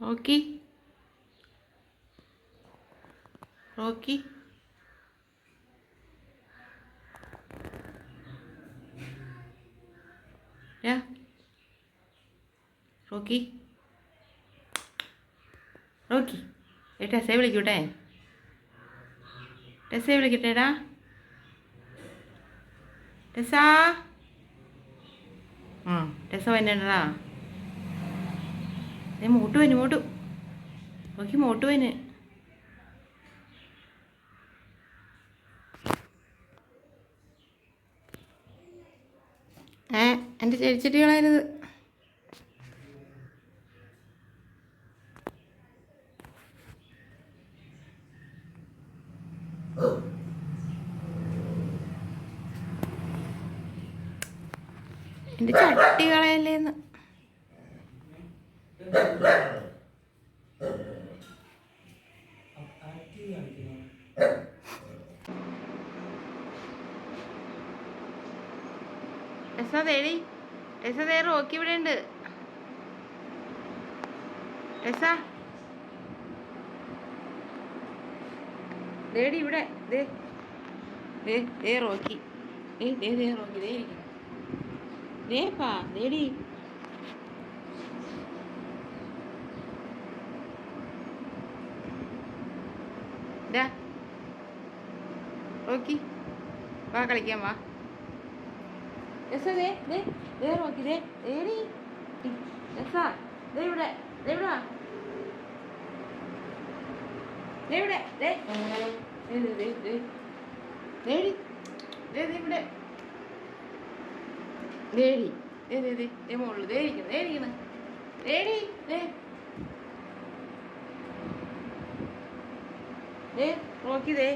Rocky Rocky Rocky Rocky ടെസ്സയെ വിളിക്കൂട്ടെ ടെസ്സയെ വിളിക്കട്ടേടാ ടെസ്സാ ടെസ്സ വന്നേടാ മോട്ടു വന്നു മോട്ടു നോക്കി മോട്ടു വന്ന് എൻ്റെ ചെടിച്ചെടികളായിരുന്നത് എൻ്റെ ചട്ടികളയല്ലേന്ന് ടെസ്സ തേടി ടെസ്സ തേ റോക്കി ഇവിടെ ഉണ്ട് ടെസ്സ ദേടി ഇവിടെ ദേ ദേ ദേ റോക്കി ദേ ദേ റോക്കി ദേ ഇരിക്കുന്നു ദേപ്പാ ദേടി റോക്കി വാ കളിക്കാൻ വാ yes they they they Rocky ദേ ദേടി യെസാ ദേ ഇവിടെ ദേ ഇവിടെ ദേ ഇവിടെ ദേ ദേ ദേ ദേ ദേടി ദേ ദേ ഇവിടെ ദേടി ദേ ദേ ദേ ദേ മോളിൽ ദേ ഇരിക്കുന്നു ദേടി ദേ ദേ റോക്കി ദേ